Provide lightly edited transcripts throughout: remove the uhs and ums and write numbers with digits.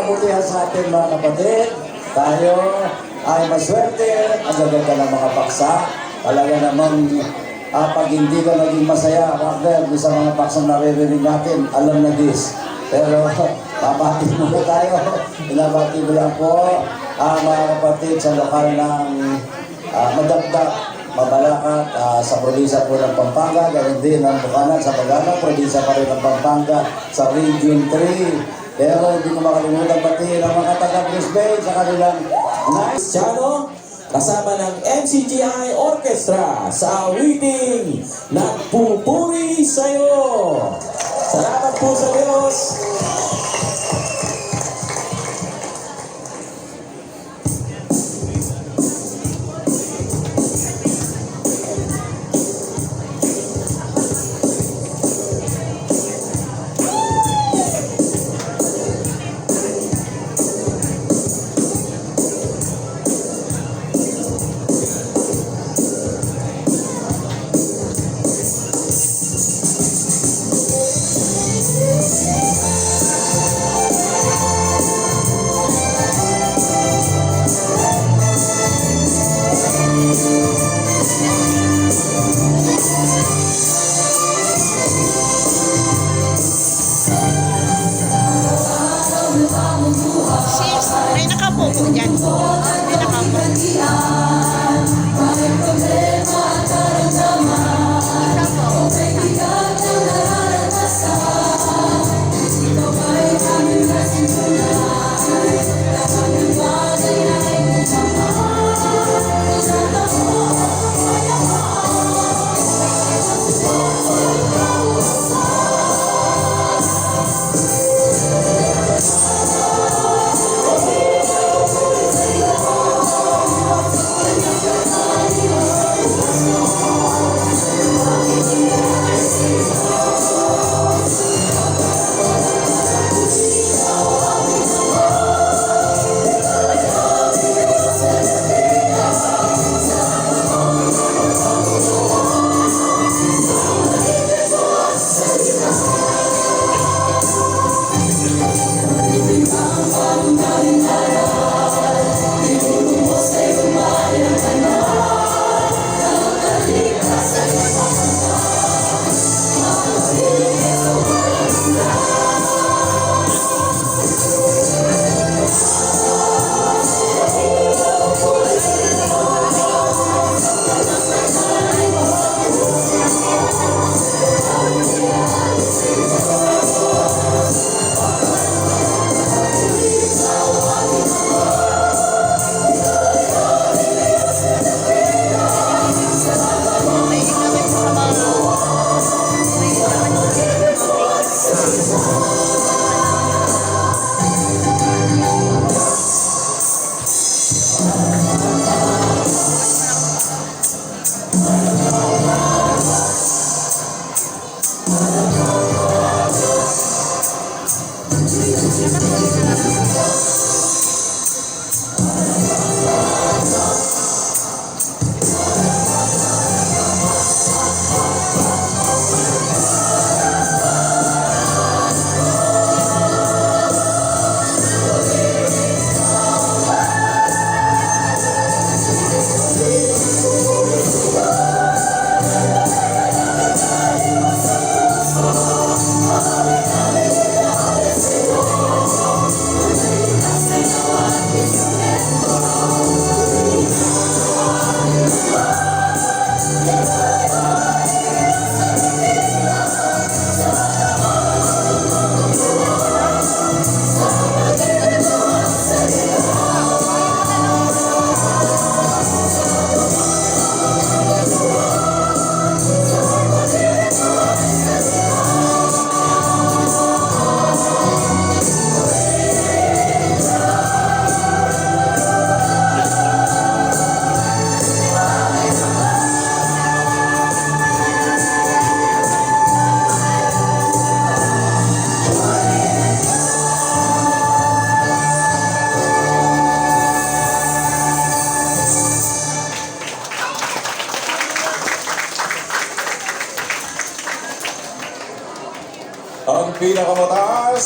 kabutihan sa ating mga kapatid. Tayo ay maswerte. Ang gaganda ng mga paksa. Talaga namang pag hindi ka naging masaya, partner, sa mga paksang naririnig natin, alam na this. Pero babati muna tayo. Pinabati mo lang po mga kapatid sa lokal ng Madagdag, Mabalacat, sa probinsya po ng Pampanga, ganun din ang Bukana sa Pagana, probinsya pa rin ng Pampanga sa Region 3. Pero hindi ko makalimutan pati ng mga taga-Brisbane sa kanilang nice Chano, kasama ng MCGI Orchestra sa awiting Nagpupuri Sa'yo. Salamat po sa Diyos. Sis, may nakapupo dyan. May nakapupo. Isa po.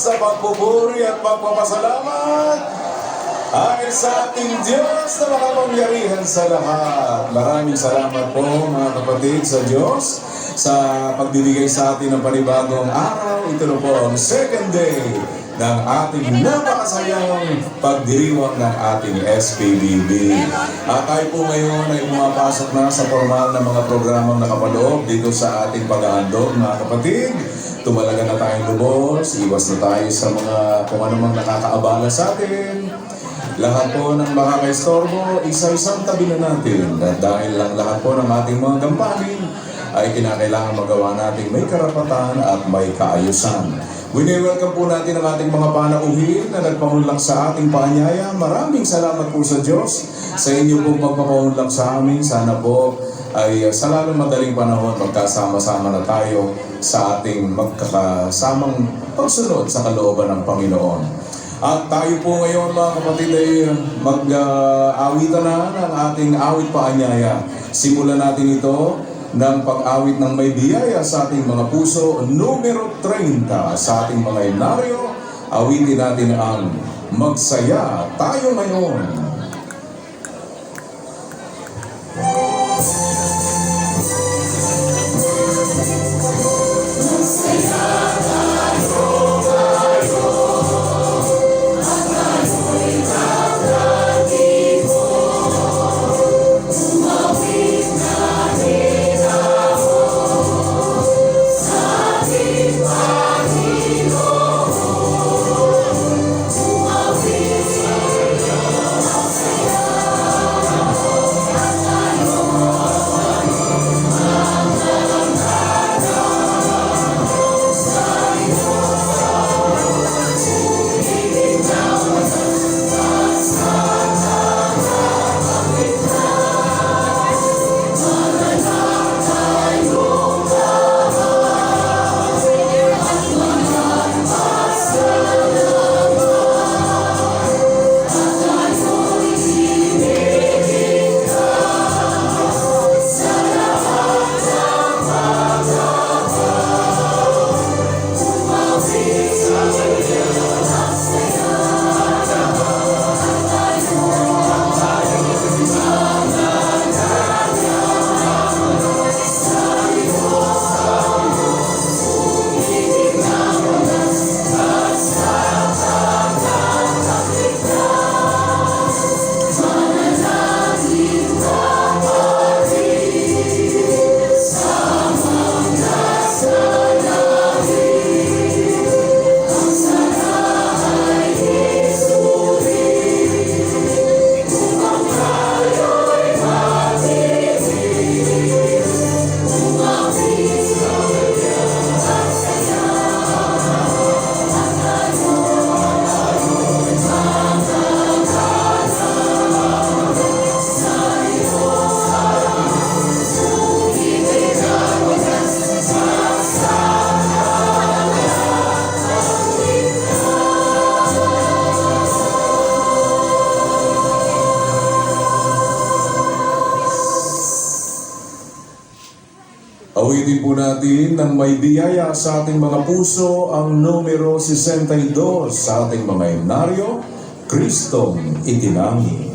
sa pagpupuri at pagpapasalamat ay sa ating Diyos na makapangyarihan sa lahat. Maraming salamat po mga kapatid sa Diyos sa pagbibigay sa atin ng panibagong araw. Ito na po ang second day ng ating napakasayang pagdiriwang ng ating SPBB. At tayo po ngayon ay pumapasok na sa formal na mga programang nakapaloob dito sa ating pag-aandog mga kapatid. Tumalaga na tayong lubos, iwas na tayo sa mga kung anumang nakakaabala sa atin. Lahat po ng makakaistorbo, isa-isang tabi na natin. At dahil lang lahat po ng ating mga gampanin ay kinakailangan magawa natin may karapatan at may kaayusan. Wini-welcome po natin ang ating mga panauhin na nagpamunlak sa ating paanyaya. Maraming salamat po sa Diyos sa inyo pong magpapaunlak sa amin. Sana po ay sa lalong madaling panahon magkasama-sama na tayo sa ating magkakasamang pagsunod sa kalooban ng Panginoon. At tayo po ngayon mga kapatid ay mag-awitan na ng ating awit paanyaya. Simulan natin ito ng pag-awit ng may biyaya sa ating mga puso, numero 30 sa ating mga inaryo. Awitin natin ang Magsaya Tayo Ngayon. Awitin po natin ng may biyaya sa ating mga puso ang numero 62 sa ating mga inaryo, Kristong Itinanggi.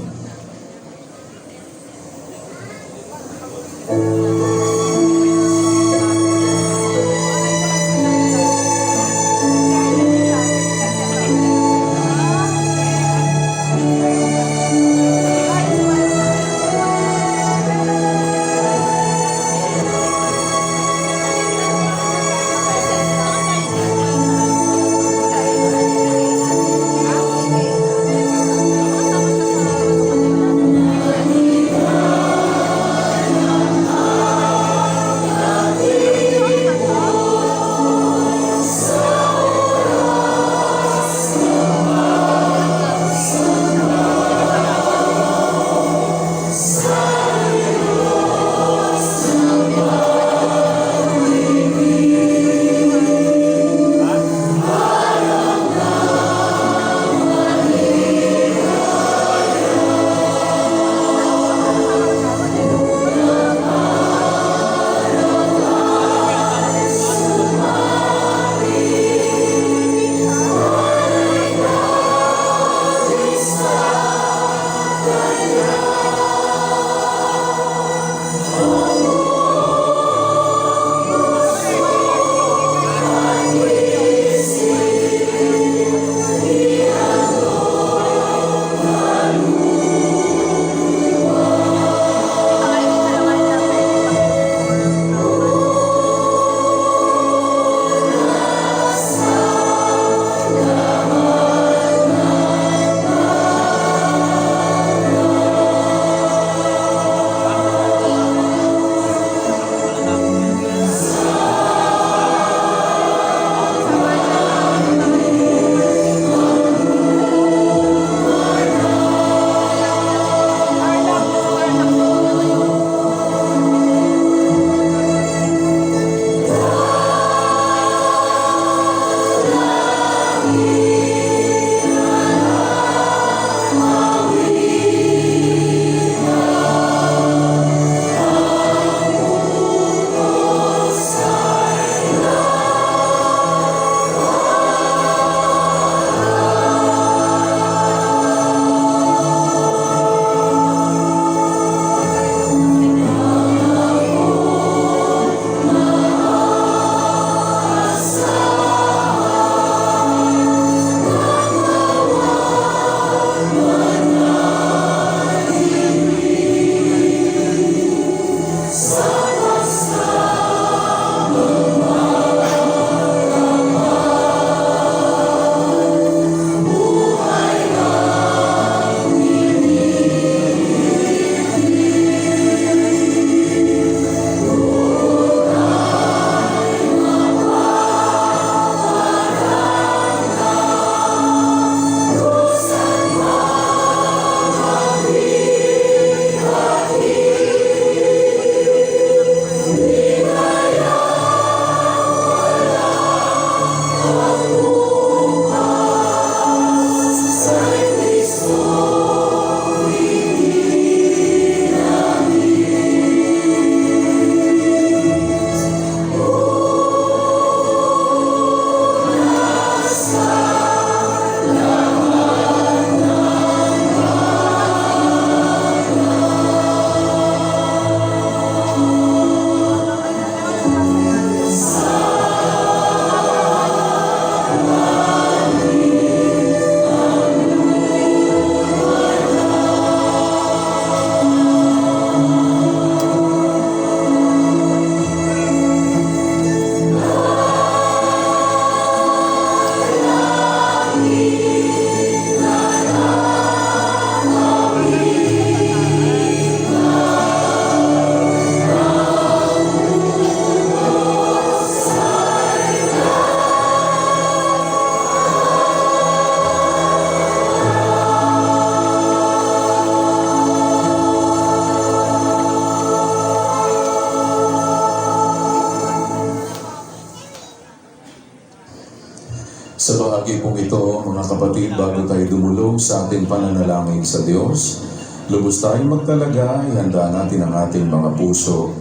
bahagi pong ito, mga kapatid, bago tayo dumulog sa ating pananalangin sa Diyos, lubos tayong magtalaga, ihanda natin ang ating mga puso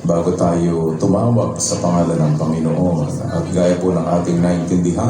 bago tayo tumawag sa pangalan ng Panginoon. At gaya po ng ating naintindihan,